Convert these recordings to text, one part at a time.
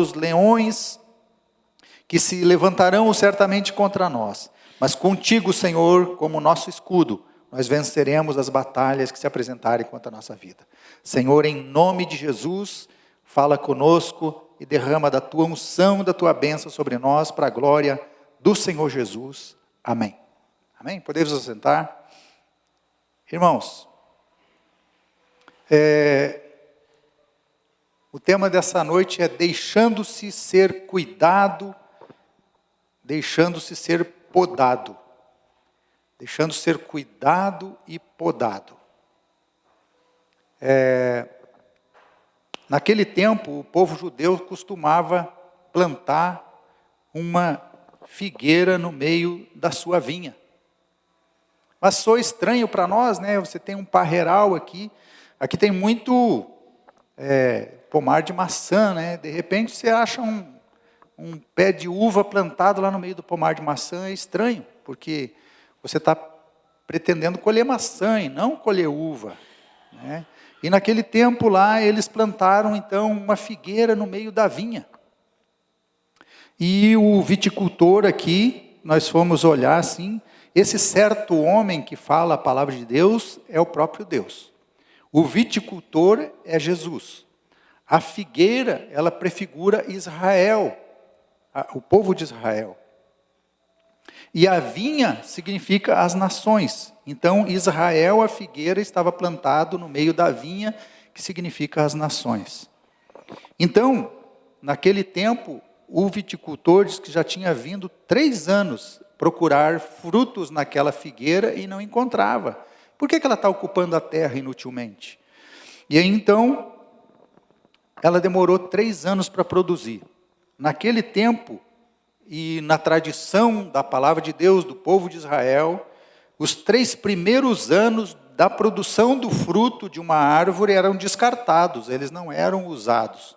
os leões que se levantarão certamente contra nós. Mas contigo, Senhor, como nosso escudo, nós venceremos as batalhas que se apresentarem contra a nossa vida. Senhor, em nome de Jesus, fala conosco e derrama da tua unção, da tua bênção sobre nós, para a glória do Senhor Jesus. Amém. Amém? Podemos nos sentar? Irmãos, o tema dessa noite é deixando-se ser cuidado, deixando-se ser podado. Deixando ser cuidado e podado. Naquele tempo, o povo judeu costumava plantar uma figueira no meio da sua vinha. Mas soa estranho para nós, né? Você tem um parreiral aqui tem muito pomar de maçã, né? De repente você acha um pé de uva plantado lá no meio do pomar de maçã, é estranho, porque você está pretendendo colher maçã e não colher uva, né? E naquele tempo lá, eles plantaram então uma figueira no meio da vinha. E o viticultor aqui, nós fomos olhar assim, esse certo homem que fala a palavra de Deus é o próprio Deus. O viticultor é Jesus. A figueira, ela prefigura Israel, o povo de Israel. E a vinha significa as nações. Então, Israel, a figueira, estava plantado no meio da vinha, que significa as nações. Então, naquele tempo, o viticultor diz que já tinha vindo 3 anos procurar frutos naquela figueira e não encontrava. Por que ela está ocupando a terra inutilmente? E aí, então, ela demorou 3 anos para produzir. Naquele tempo, e na tradição da palavra de Deus, do povo de Israel, os 3 primeiros anos da produção do fruto de uma árvore eram descartados, eles não eram usados.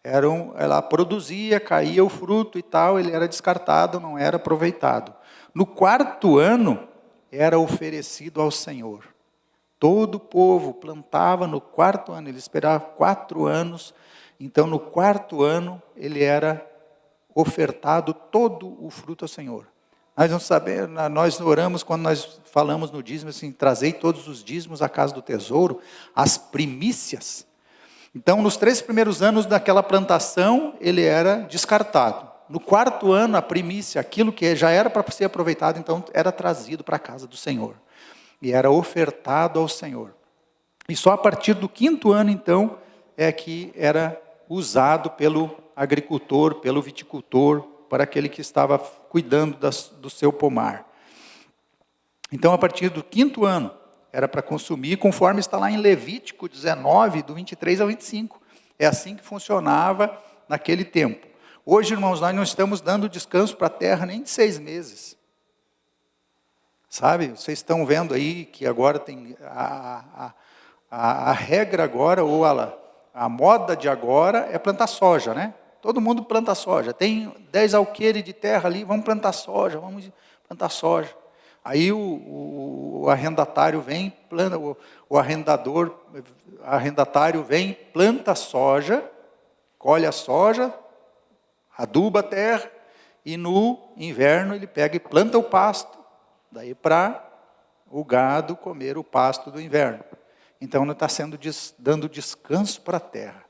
Ela produzia, caía o fruto e tal, ele era descartado, não era aproveitado. No 4º ano, era oferecido ao Senhor. Todo o povo plantava no 4º ano, ele esperava 4 anos, então no 4º ano, ele era ofertado todo o fruto ao Senhor. Nós não sabemos, nós oramos quando nós falamos no dízimo, assim, trazei todos os dízimos à casa do tesouro, as primícias. Então, nos 3 primeiros anos daquela plantação, ele era descartado. No 4º ano, a primícia, aquilo que já era para ser aproveitado, então, era trazido para a casa do Senhor. E era ofertado ao Senhor. E só a partir do 5º ano, então, é que era usado pelo agricultor, pelo viticultor, para aquele que estava cuidando do seu pomar. Então, a partir do 5º ano, era para consumir, conforme está lá em Levítico 19, do 23 ao 25. É assim que funcionava naquele tempo. Hoje, irmãos, nós não estamos dando descanso para a terra nem de 6 meses. Sabe, vocês estão vendo aí que agora tem a regra agora, ou a moda de agora é plantar soja, né? Todo mundo planta soja. Tem 10 alqueires de terra ali, vamos plantar soja, vamos plantar soja. Aí o arrendatário vem, planta, o arrendatário vem, planta soja, colhe a soja, aduba a terra, e no inverno ele pega e planta o pasto, daí para o gado comer o pasto do inverno. Então não está dando descanso para a terra.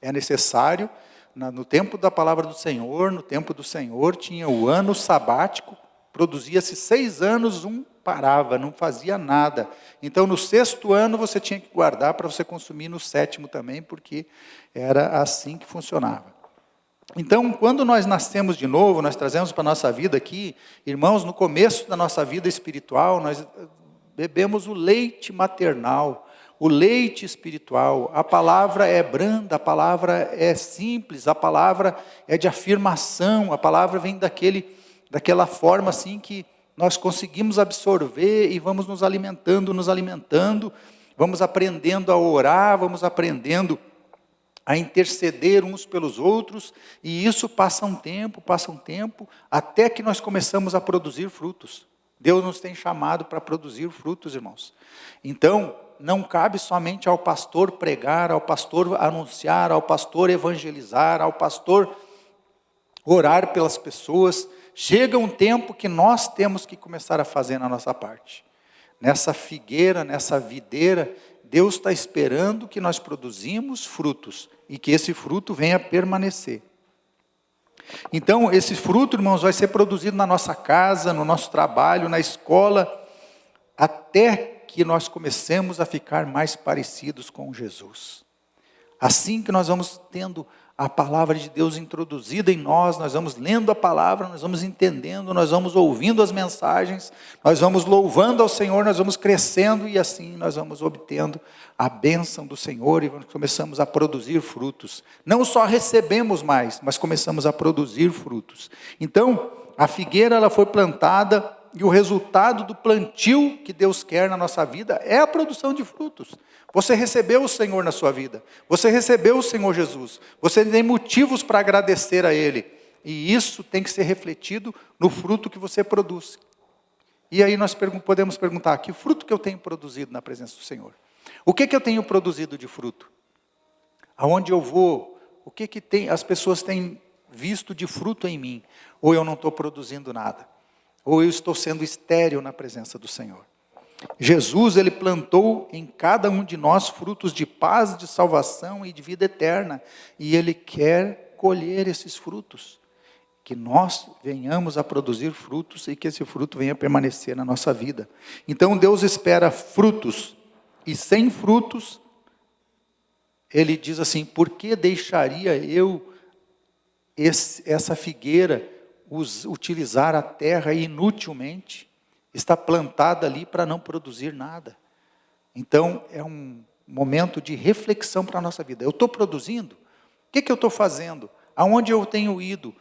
É necessário, no tempo da palavra do Senhor, no tempo do Senhor, tinha o ano sabático, produzia-se 6 anos, parava, não fazia nada. Então, no 6º ano, você tinha que guardar para você consumir no 7º também, porque era assim que funcionava. Então, quando nós nascemos de novo, nós trazemos para a nossa vida aqui, irmãos, no começo da nossa vida espiritual, nós bebemos o leite maternal, o leite espiritual. A palavra é branda, a palavra é simples, a palavra é de afirmação, a palavra vem daquela forma assim que nós conseguimos absorver e vamos nos alimentando, vamos aprendendo a orar, vamos aprendendo a interceder uns pelos outros, e isso passa um tempo, até que nós começamos a produzir frutos. Deus nos tem chamado para produzir frutos, irmãos. Então, não cabe somente ao pastor pregar, ao pastor anunciar, ao pastor evangelizar, ao pastor orar pelas pessoas. Chega um tempo que nós temos que começar a fazer a nossa parte. Nessa figueira, nessa videira, Deus está esperando que nós produzimos frutos e que esse fruto venha a permanecer. Então, esse fruto, irmãos, vai ser produzido na nossa casa, no nosso trabalho, na escola, até que nós comecemos a ficar mais parecidos com Jesus. Assim que nós vamos tendo a palavra de Deus introduzida em nós vamos lendo a palavra, nós vamos entendendo, nós vamos ouvindo as mensagens, nós vamos louvando ao Senhor, nós vamos crescendo e assim nós vamos obtendo a bênção do Senhor e começamos a produzir frutos. Não só recebemos mais, mas começamos a produzir frutos. Então, a figueira ela foi plantada e o resultado do plantio que Deus quer na nossa vida é a produção de frutos. Você recebeu o Senhor na sua vida, você recebeu o Senhor Jesus, você tem motivos para agradecer a Ele, e isso tem que ser refletido no fruto que você produz. E aí nós podemos perguntar, que fruto que eu tenho produzido na presença do Senhor? O que eu tenho produzido de fruto? Aonde eu vou, o que as pessoas têm visto de fruto em mim? Ou eu não estou produzindo nada? Ou eu estou sendo estéril na presença do Senhor? Jesus, Ele plantou em cada um de nós frutos de paz, de salvação e de vida eterna. E Ele quer colher esses frutos. Que nós venhamos a produzir frutos e que esse fruto venha a permanecer na nossa vida. Então Deus espera frutos. E sem frutos, Ele diz assim, por que deixaria eu essa figueira utilizar a terra inutilmente? Está plantada ali para não produzir nada. Então, é um momento de reflexão para a nossa vida. Eu estou produzindo? O que eu estou fazendo? Aonde eu tenho ido?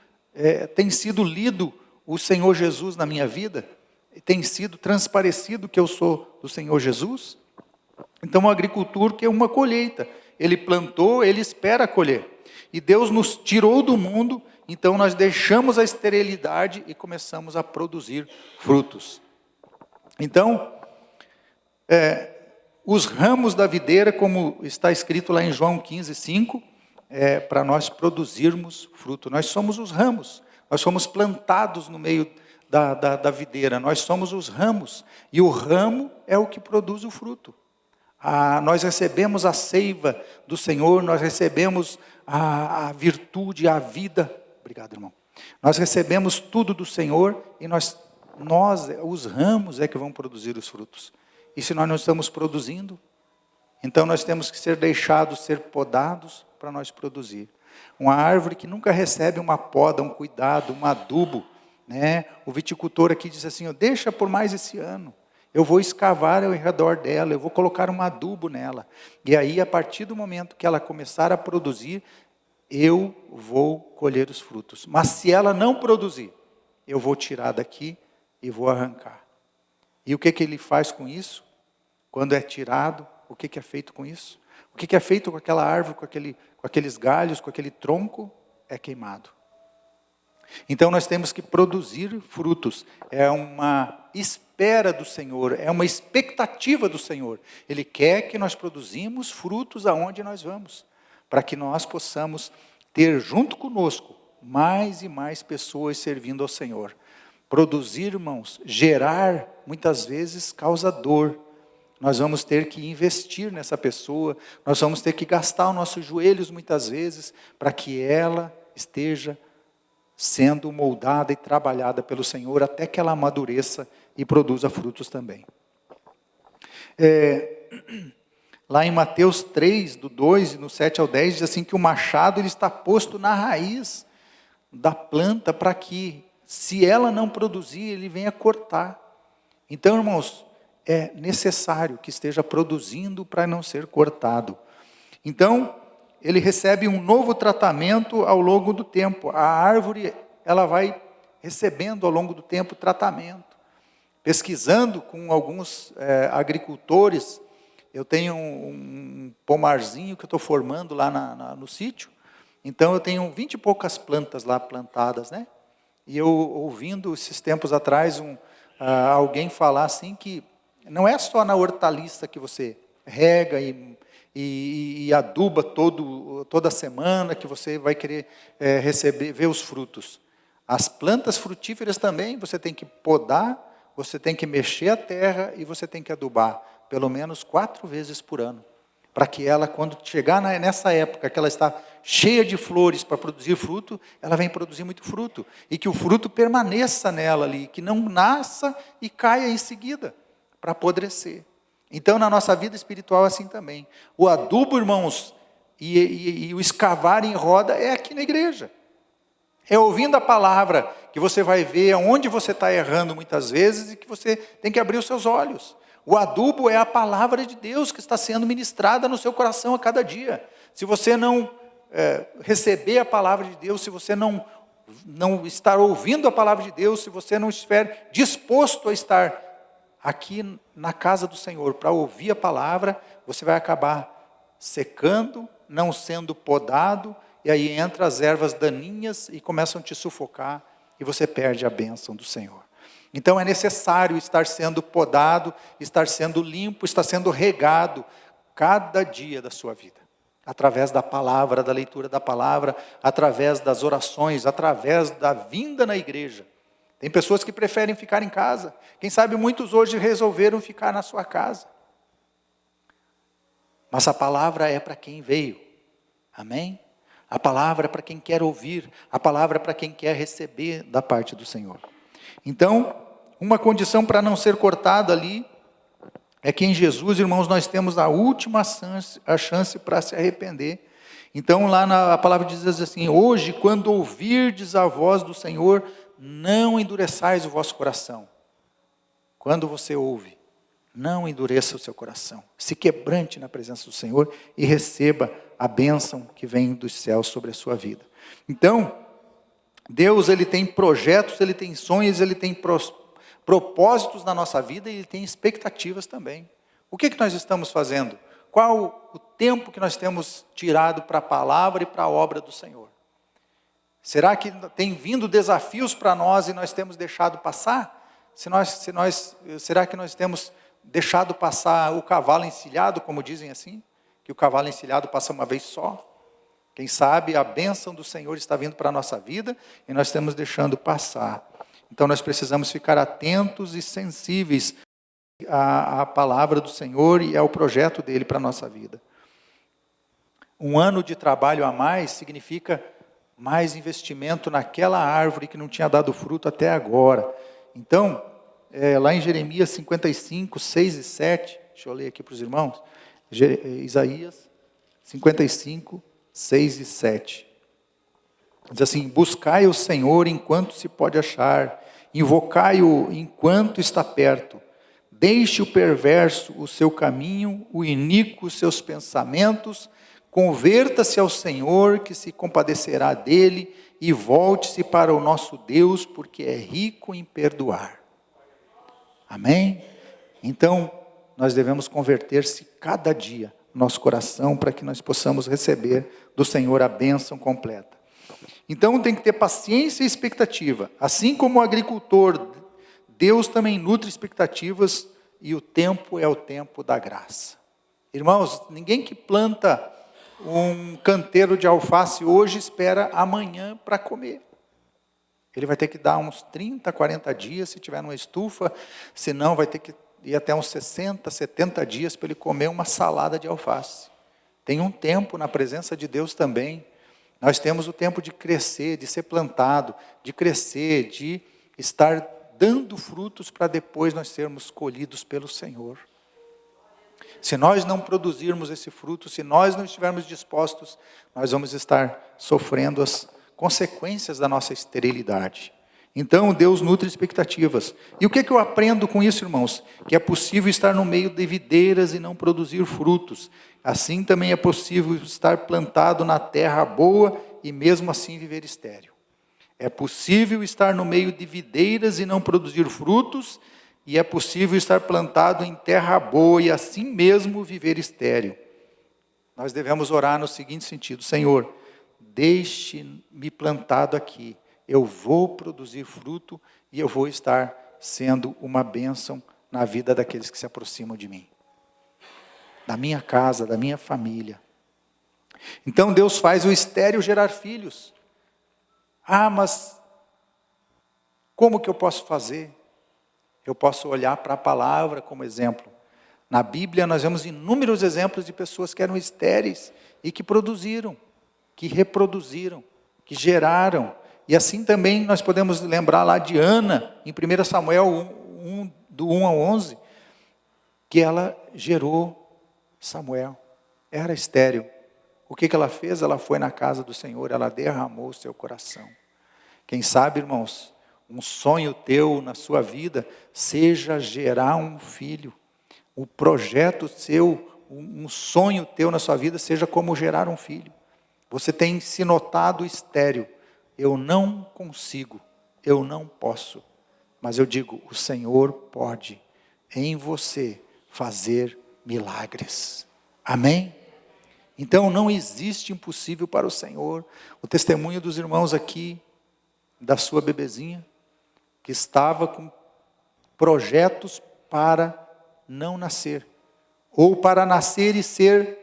Tem sido lido o Senhor Jesus na minha vida? Tem sido transparecido que eu sou do Senhor Jesus? Então, o agricultor quer uma colheita. Ele plantou, ele espera colher. E Deus nos tirou do mundo, então nós deixamos a esterilidade e começamos a produzir frutos. Então, os ramos da videira, como está escrito lá em João 15:5, para nós produzirmos fruto. Nós somos os ramos, nós somos plantados no meio da videira, nós somos os ramos, e o ramo é o que produz o fruto. Nós recebemos a seiva do Senhor, nós recebemos a virtude, a vida. Obrigado, irmão. Nós recebemos tudo do Senhor e nós, os ramos é que vão produzir os frutos. E se nós não estamos produzindo, então nós temos que ser deixados, ser podados para nós produzir. Uma árvore que nunca recebe uma poda, um cuidado, um adubo, né? O viticultor aqui diz assim, deixa por mais esse ano. Eu vou escavar ao redor dela, eu vou colocar um adubo nela. E aí, a partir do momento que ela começar a produzir, eu vou colher os frutos. Mas se ela não produzir, eu vou tirar daqui e vou arrancar. E o que ele faz com isso? Quando é tirado, o que é feito com isso? O que é feito com aquela árvore, com aqueles galhos, com aquele tronco? É queimado. Então nós temos que produzir frutos. É uma espera do Senhor, é uma expectativa do Senhor. Ele quer que nós produzimos frutos aonde nós vamos, para que nós possamos ter junto conosco mais e mais pessoas servindo ao Senhor. Produzir, irmãos, gerar, muitas vezes causa dor. Nós vamos ter que investir nessa pessoa, nós vamos ter que gastar os nossos joelhos muitas vezes, para que ela esteja sendo moldada e trabalhada pelo Senhor, até que ela amadureça e produza frutos também. Lá em Mateus 3, do 2, no 7 ao 10, diz assim que o machado ele está posto na raiz da planta, para que, se ela não produzir, ele venha cortar. Então, irmãos, é necessário que esteja produzindo para não ser cortado. Então, ele recebe um novo tratamento ao longo do tempo. A árvore, ela vai recebendo ao longo do tempo tratamento. Pesquisando com alguns agricultores, eu tenho um pomarzinho que eu estou formando lá no sítio. Então eu tenho 20 e poucas plantas lá plantadas, né? E eu ouvindo esses tempos atrás alguém falar assim que não é só na hortaliça que você rega e aduba toda semana que você vai querer ver os frutos. As plantas frutíferas também você tem que podar, você tem que mexer a terra e você tem que adubar, pelo menos 4 vezes por ano. Para que ela, quando chegar nessa época que ela está cheia de flores para produzir fruto, ela vem produzir muito fruto. E que o fruto permaneça nela ali, que não nasça e caia em seguida, para apodrecer. Então, na nossa vida espiritual é assim também. O adubo, irmãos, e o escavar em roda é aqui na igreja. É ouvindo a palavra que você vai ver onde você está errando muitas vezes e que você tem que abrir os seus olhos. O adubo é a palavra de Deus que está sendo ministrada no seu coração a cada dia. Se você não receber a palavra de Deus, se você não estar ouvindo a palavra de Deus, se você não estiver disposto a estar aqui na casa do Senhor para ouvir a palavra, você vai acabar secando, não sendo podado, e aí entra as ervas daninhas e começam a te sufocar, e você perde a bênção do Senhor. Então é necessário estar sendo podado, estar sendo limpo, estar sendo regado, cada dia da sua vida. Através da palavra, da leitura da palavra, através das orações, através da vinda na igreja. Tem pessoas que preferem ficar em casa. Quem sabe muitos hoje resolveram ficar na sua casa. Mas a palavra é para quem veio. Amém? A palavra é para quem quer ouvir. A palavra é para quem quer receber da parte do Senhor. Então, uma condição para não ser cortado ali, é que em Jesus, irmãos, nós temos a última chance para se arrepender. Então, lá a palavra diz assim: hoje, quando ouvirdes a voz do Senhor, não endureçais o vosso coração. Quando você ouve, não endureça o seu coração. Se quebrante na presença do Senhor e receba a bênção que vem dos céus sobre a sua vida. Então, Deus, Ele tem projetos, Ele tem sonhos, Ele tem propósitos na nossa vida e Ele tem expectativas também. O que nós estamos fazendo? Qual o tempo que nós temos tirado para a palavra e para a obra do Senhor? Será que tem vindo desafios para nós e nós temos deixado passar? Será que nós temos deixado passar o cavalo encilhado, como dizem assim? Que o cavalo encilhado passa uma vez só? Quem sabe a bênção do Senhor está vindo para a nossa vida e nós estamos deixando passar. Então nós precisamos ficar atentos e sensíveis à palavra do Senhor e ao projeto dele para a nossa vida. Um ano de trabalho a mais significa mais investimento naquela árvore que não tinha dado fruto até agora. Então, lá em Jeremias 55, 6 e 7, deixa eu ler aqui para os irmãos, Isaías 55, 6 e 7. Diz assim: buscai o Senhor enquanto se pode achar, invocai-o enquanto está perto. Deixe o perverso o seu caminho, o iníquo os seus pensamentos, converta-se ao Senhor, que se compadecerá dele, e volte-se para o nosso Deus, porque é rico em perdoar. Amém? Então, nós devemos converter-se cada dia no nosso coração, para que nós possamos receber do Senhor a bênção completa. Então tem que ter paciência e expectativa. Assim como o agricultor, Deus também nutre expectativas, e o tempo é o tempo da graça. Irmãos, ninguém que planta um canteiro de alface hoje espera amanhã para comer. Ele vai ter que dar uns 30, 40 dias, se tiver numa estufa, senão vai ter que ir até uns 60, 70 dias para ele comer uma salada de alface. Tem um tempo na presença de Deus também. Nós temos o tempo de crescer, de ser plantado, de crescer, de estar dando frutos para depois nós sermos colhidos pelo Senhor. Se nós não produzirmos esse fruto, se nós não estivermos dispostos, nós vamos estar sofrendo as consequências da nossa esterilidade. Então Deus nutre expectativas. E o que eu aprendo com isso, irmãos? Que é possível estar no meio de videiras e não produzir frutos. Assim também é possível estar plantado na terra boa e mesmo assim viver estéril. É possível estar no meio de videiras e não produzir frutos, e é possível estar plantado em terra boa e assim mesmo viver estéril. Nós devemos orar no seguinte sentido: Senhor, deixe-me plantado aqui, eu vou produzir fruto e eu vou estar sendo uma bênção na vida daqueles que se aproximam de mim, da minha casa, da minha família. Então Deus faz o estéril gerar filhos. Mas como que eu posso fazer? Eu posso olhar para a palavra como exemplo. Na Bíblia nós vemos inúmeros exemplos de pessoas que eram estéreis e que produziram, que reproduziram, que geraram. E assim também nós podemos lembrar lá de Ana, em 1 Samuel 1, do 1 ao 11, que ela gerou Samuel. Era estéril. O que ela fez? Ela foi na casa do Senhor, ela derramou o seu coração. Quem sabe, irmãos, um sonho teu na sua vida seja gerar um filho. O projeto seu, um sonho teu na sua vida seja como gerar um filho. Você tem se notado estéril. Eu não consigo, eu não posso. Mas eu digo, o Senhor pode em você fazer milagres. Amém? Então não existe impossível para o Senhor. O testemunho dos irmãos aqui, da sua bebezinha, que estava com projetos para não nascer, ou para nascer e ser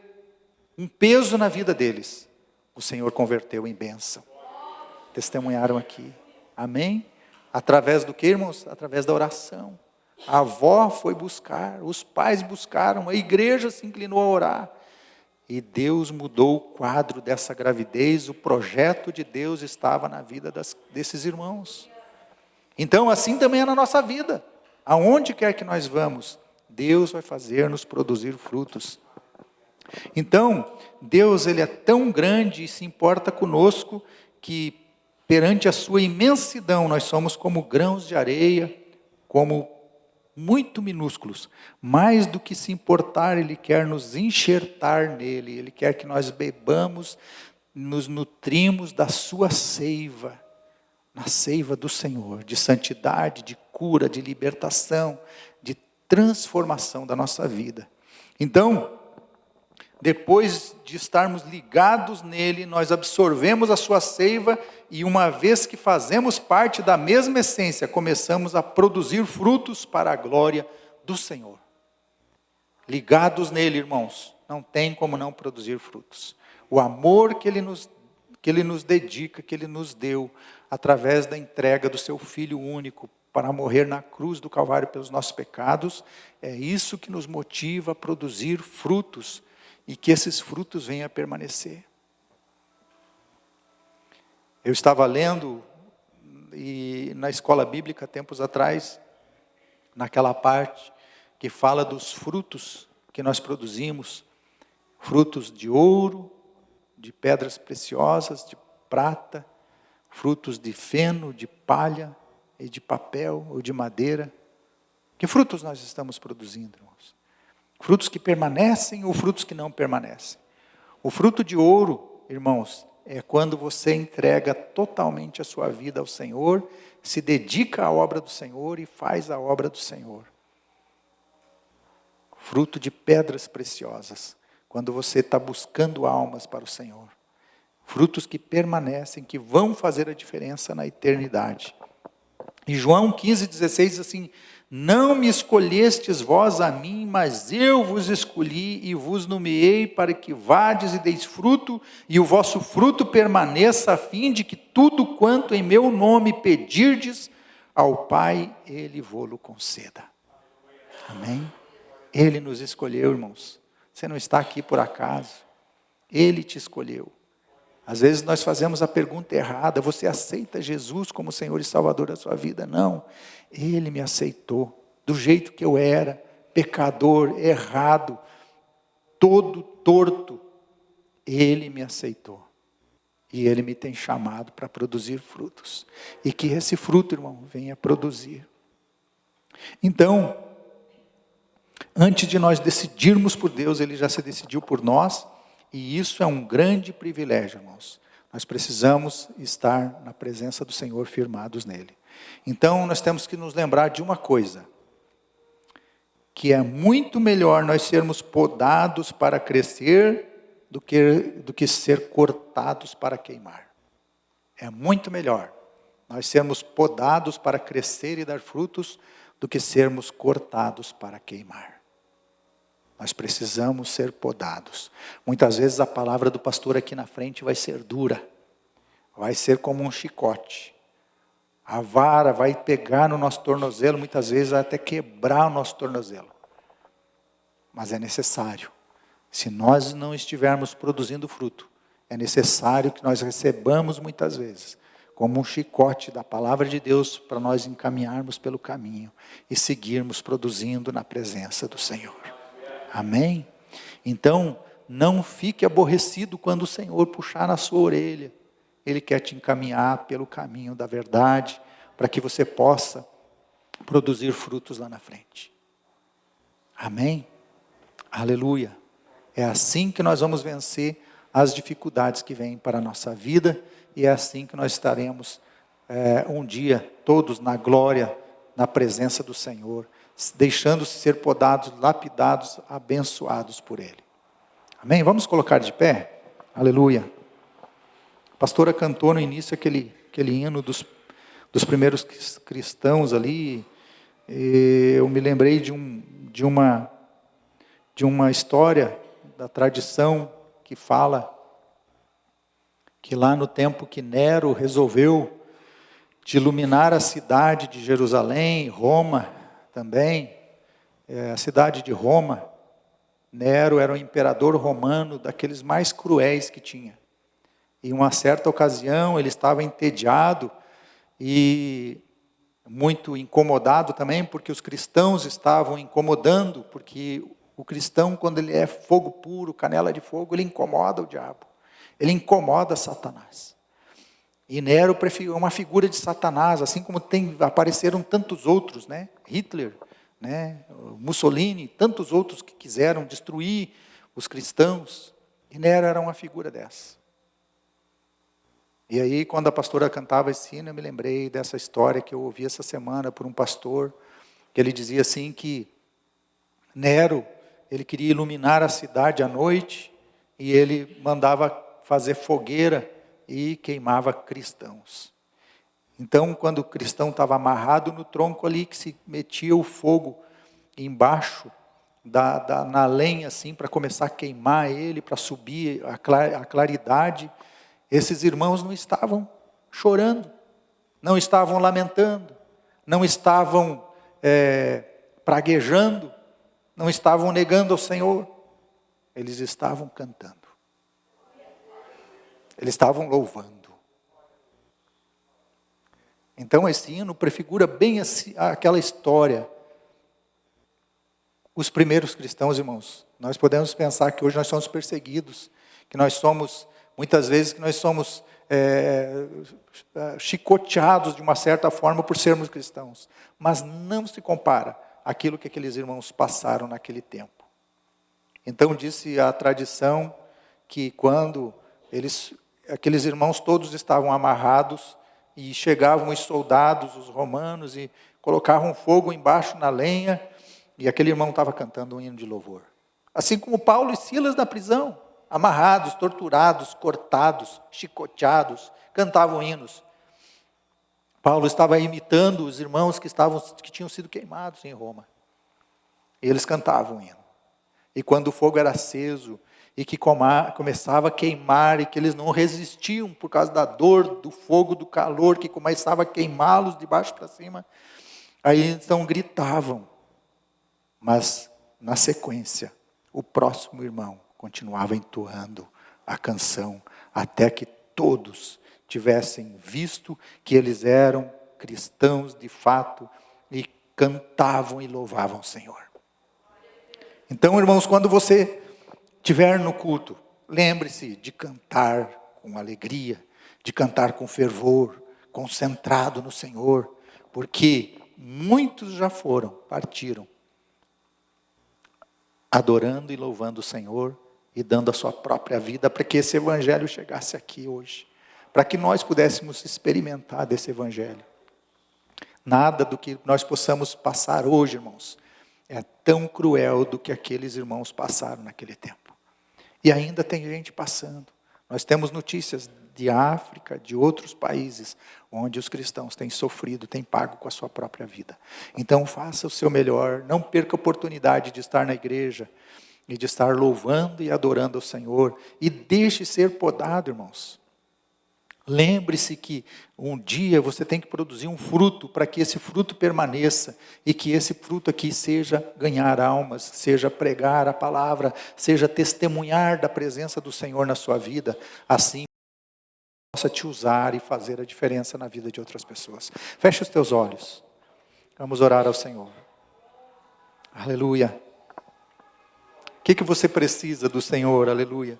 um peso na vida deles, o Senhor converteu em bênção. Testemunharam aqui, amém? Através do que, irmãos? Através da oração. A avó foi buscar, os pais buscaram, a igreja se inclinou a orar, e Deus mudou o quadro dessa gravidez. O projeto de Deus estava na vida desses irmãos. Então assim também é na nossa vida, aonde quer que nós vamos, Deus vai fazer-nos produzir frutos. Então, Deus, Ele é tão grande e se importa conosco, que perante a sua imensidão, nós somos como grãos de areia, como muito minúsculos. Mais do que se importar, Ele quer nos enxertar nele, Ele quer que nós bebamos, nos nutrimos da sua seiva, na seiva do Senhor, de santidade, de cura, de libertação, de transformação da nossa vida. Então, depois de estarmos ligados nele, nós absorvemos a sua seiva, e uma vez que fazemos parte da mesma essência, começamos a produzir frutos para a glória do Senhor. Ligados nele, irmãos, não tem como não produzir frutos. O amor que ele nos dedica, que Ele nos deu, através da entrega do Seu Filho único, para morrer na cruz do Calvário pelos nossos pecados, é isso que nos motiva a produzir frutos, e que esses frutos venham a permanecer. Eu estava lendo, e na escola bíblica, tempos atrás, naquela parte que fala dos frutos que nós produzimos, frutos de ouro, de pedras preciosas, de prata, frutos de feno, de palha, e de papel ou de madeira. Que frutos nós estamos produzindo, irmãos? Frutos que permanecem ou frutos que não permanecem? O fruto de ouro, irmãos, é quando você entrega totalmente a sua vida ao Senhor, se dedica à obra do Senhor e faz a obra do Senhor. Fruto de pedras preciosas, quando você está buscando almas para o Senhor. Frutos que permanecem, que vão fazer a diferença na eternidade. E João 15,16 diz assim: não me escolhestes vós a mim, mas eu vos escolhi e vos nomeei para que vades e deis fruto, e o vosso fruto permaneça, a fim de que tudo quanto em meu nome pedirdes ao Pai, Ele vô-lo conceda. Amém? Ele nos escolheu, irmãos. Você não está aqui por acaso. Ele te escolheu. Às vezes nós fazemos a pergunta errada: você aceita Jesus como Senhor e Salvador da sua vida? Não, Ele me aceitou, do jeito que eu era, pecador, errado, todo torto. Ele me aceitou, e Ele me tem chamado para produzir frutos, e que esse fruto, irmão, venha produzir. Então, antes de nós decidirmos por Deus, Ele já se decidiu por nós. E isso é um grande privilégio, irmãos. Nós precisamos estar na presença do Senhor, firmados nele. Então, nós temos que nos lembrar de uma coisa: que é muito melhor nós sermos podados para crescer do que ser cortados para queimar. É muito melhor nós sermos podados para crescer e dar frutos, do que sermos cortados para queimar. Nós precisamos ser podados. Muitas vezes a palavra do pastor aqui na frente vai ser dura, vai ser como um chicote. A vara vai pegar no nosso tornozelo, muitas vezes vai até quebrar o nosso tornozelo. Mas é necessário. Se nós não estivermos produzindo fruto, é necessário que nós recebamos muitas vezes como um chicote da palavra de Deus para nós encaminharmos pelo caminho e seguirmos produzindo na presença do Senhor. Amém? Então, não fique aborrecido quando o Senhor puxar na sua orelha. Ele quer te encaminhar pelo caminho da verdade, para que você possa produzir frutos lá na frente. Amém? Aleluia. É assim que nós vamos vencer as dificuldades que vêm para a nossa vida, e é assim que nós estaremos um dia todos na glória, na presença do Senhor, deixando-se ser podados, lapidados, abençoados por Ele. Amém? Vamos colocar de pé? Aleluia. A pastora cantou no início aquele hino dos primeiros cristãos ali, e eu me lembrei de uma história da tradição que fala que lá no tempo que Nero resolveu de iluminar a cidade de Jerusalém, Roma também, a cidade de Roma, Nero era um imperador romano daqueles mais cruéis que tinha. Em uma certa ocasião ele estava entediado e muito incomodado também, porque os cristãos estavam incomodando, porque o cristão, quando ele é fogo puro, canela de fogo, ele incomoda o diabo, ele incomoda Satanás. E Nero é uma figura de Satanás, assim como apareceram tantos outros, né? Hitler, né? Mussolini, tantos outros que quiseram destruir os cristãos, e Nero era uma figura dessa. E aí, quando a pastora cantava esse hino, eu me lembrei dessa história que eu ouvi essa semana por um pastor, que ele dizia assim que Nero, ele queria iluminar a cidade à noite, e ele mandava fazer fogueira e queimava cristãos. Então, quando o cristão estava amarrado no tronco ali, que se metia o fogo embaixo, na lenha assim, para começar a queimar ele, para subir a claridade, esses irmãos não estavam chorando, não estavam lamentando, não estavam praguejando, não estavam negando ao Senhor, eles estavam cantando, eles estavam louvando. Então esse hino prefigura bem aquela história. Os primeiros cristãos, irmãos, nós podemos pensar que hoje nós somos perseguidos, que nós somos, muitas vezes, que nós somos chicoteados de uma certa forma por sermos cristãos. Mas não se compara àquilo que aqueles irmãos passaram naquele tempo. Então disse a tradição que quando aqueles irmãos todos estavam amarrados, e chegavam os soldados, os romanos, e colocavam fogo embaixo na lenha, e aquele irmão estava cantando um hino de louvor. Assim como Paulo e Silas na prisão, amarrados, torturados, cortados, chicoteados, cantavam hinos. Paulo estava imitando os irmãos que tinham sido queimados em Roma. E eles cantavam um hino. E quando o fogo era aceso, e que começava a queimar, e que eles não resistiam por causa da dor, do fogo, do calor, que começava a queimá-los de baixo para cima, aí então gritavam. Mas, na sequência, o próximo irmão continuava entoando a canção, até que todos tivessem visto que eles eram cristãos de fato, e cantavam e louvavam o Senhor. Então, irmãos, quando você estiver no culto, lembre-se de cantar com alegria, de cantar com fervor, concentrado no Senhor, porque muitos já partiram, adorando e louvando o Senhor, e dando a sua própria vida, para que esse evangelho chegasse aqui hoje, para que nós pudéssemos experimentar desse evangelho. Nada do que nós possamos passar hoje, irmãos, é tão cruel do que aqueles irmãos passaram naquele tempo. E ainda tem gente passando. Nós temos notícias de África, de outros países, onde os cristãos têm sofrido, têm pago com a sua própria vida. Então faça o seu melhor, não perca a oportunidade de estar na igreja, e de estar louvando e adorando ao Senhor, e deixe ser podado, irmãos. Lembre-se que um dia você tem que produzir um fruto, para que esse fruto permaneça, e que esse fruto aqui seja ganhar almas, seja pregar a palavra, seja testemunhar da presença do Senhor na sua vida, assim possa te usar e fazer a diferença na vida de outras pessoas. Feche os teus olhos, vamos orar ao Senhor. Aleluia. O que você precisa do Senhor? Aleluia.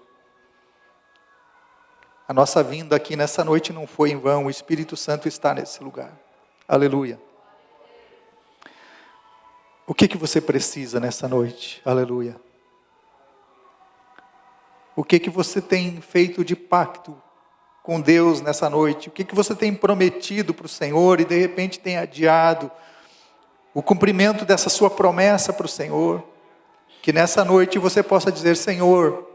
A nossa vinda aqui nessa noite não foi em vão, o Espírito Santo está nesse lugar. Aleluia. O que você precisa nessa noite? Aleluia. O que você tem feito de pacto com Deus nessa noite? O que você tem prometido para o Senhor e de repente tem adiado o cumprimento dessa sua promessa para o Senhor? Que nessa noite você possa dizer: Senhor,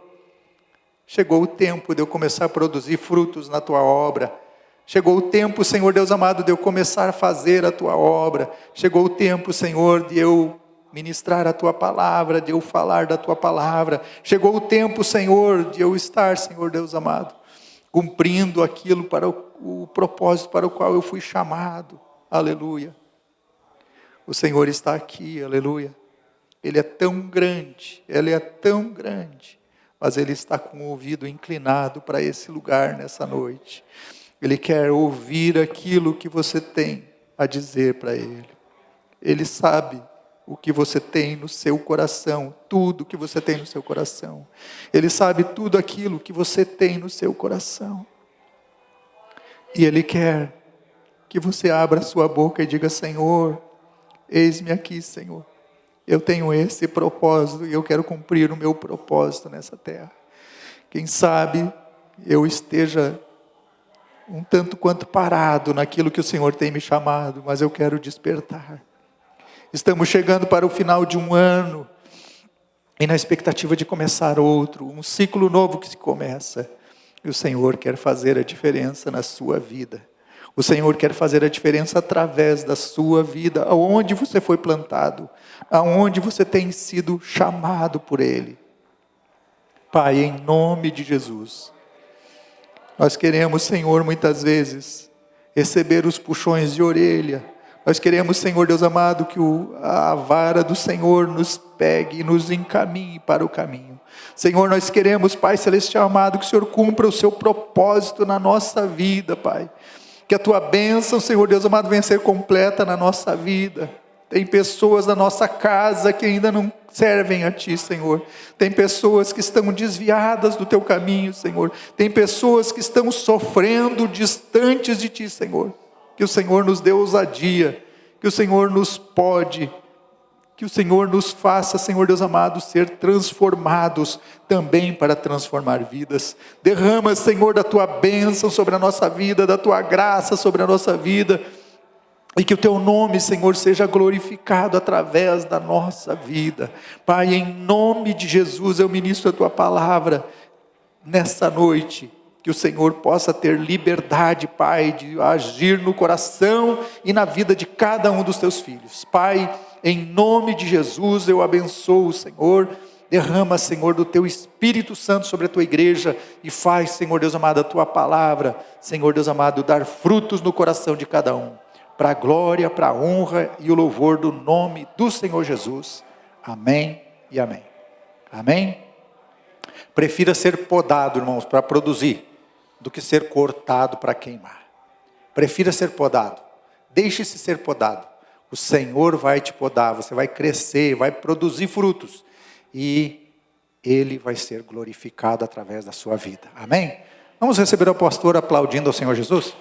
chegou o tempo de eu começar a produzir frutos na Tua obra. Chegou o tempo, Senhor Deus amado, de eu começar a fazer a Tua obra. Chegou o tempo, Senhor, de eu ministrar a Tua palavra, de eu falar da Tua palavra. Chegou o tempo, Senhor, de eu estar, Senhor Deus amado, cumprindo aquilo para o propósito para o qual eu fui chamado. Aleluia. O Senhor está aqui, aleluia. Ele é tão grande, Ele é tão grande, mas Ele está com o ouvido inclinado para esse lugar nessa noite. Ele quer ouvir aquilo que você tem a dizer para Ele. Ele sabe o que você tem no seu coração, tudo que você tem no seu coração. Ele sabe tudo aquilo que você tem no seu coração. E Ele quer que você abra a sua boca e diga: Senhor, eis-me aqui, Senhor. Eu tenho esse propósito e eu quero cumprir o meu propósito nessa terra. Quem sabe eu esteja um tanto quanto parado naquilo que o Senhor tem me chamado, mas eu quero despertar. Estamos chegando para o final de um ano e na expectativa de começar outro, um ciclo novo que se começa. E o Senhor quer fazer a diferença na sua vida. O Senhor quer fazer a diferença através da sua vida, aonde você foi plantado, aonde você tem sido chamado por Ele. Pai, em nome de Jesus, nós queremos, Senhor, muitas vezes, receber os puxões de orelha. Nós queremos, Senhor Deus amado, que a vara do Senhor nos pegue e nos encaminhe para o caminho. Senhor, nós queremos, Pai Celestial amado, que o Senhor cumpra o seu propósito na nossa vida, Pai. Que a Tua bênção, Senhor Deus amado, venha ser completa na nossa vida. Tem pessoas na nossa casa que ainda não servem a Ti, Senhor. Tem pessoas que estão desviadas do Teu caminho, Senhor. Tem pessoas que estão sofrendo distantes de Ti, Senhor. Que o Senhor nos dê ousadia, que o Senhor nos pode, que o Senhor nos faça, Senhor Deus amado, ser transformados também para transformar vidas. Derrama, Senhor, da Tua bênção sobre a nossa vida, da Tua graça sobre a nossa vida, e que o Teu nome, Senhor, seja glorificado através da nossa vida. Pai, em nome de Jesus, eu ministro a Tua palavra nessa noite. Que o Senhor possa ter liberdade, Pai, de agir no coração e na vida de cada um dos Teus filhos. Pai, em nome de Jesus, eu abençoo o Senhor. Derrama, Senhor, do Teu Espírito Santo sobre a Tua igreja e faz, Senhor Deus amado, a Tua palavra, Senhor Deus amado, dar frutos no coração de cada um, para a glória, para a honra e o louvor do nome do Senhor Jesus. Amém e amém. Amém? Prefira ser podado, irmãos, para produzir, do que ser cortado para queimar. Prefira ser podado. Deixe-se ser podado. O Senhor vai te podar, você vai crescer, vai produzir frutos. E Ele vai ser glorificado através da sua vida. Amém? Vamos receber o pastor aplaudindo ao Senhor Jesus?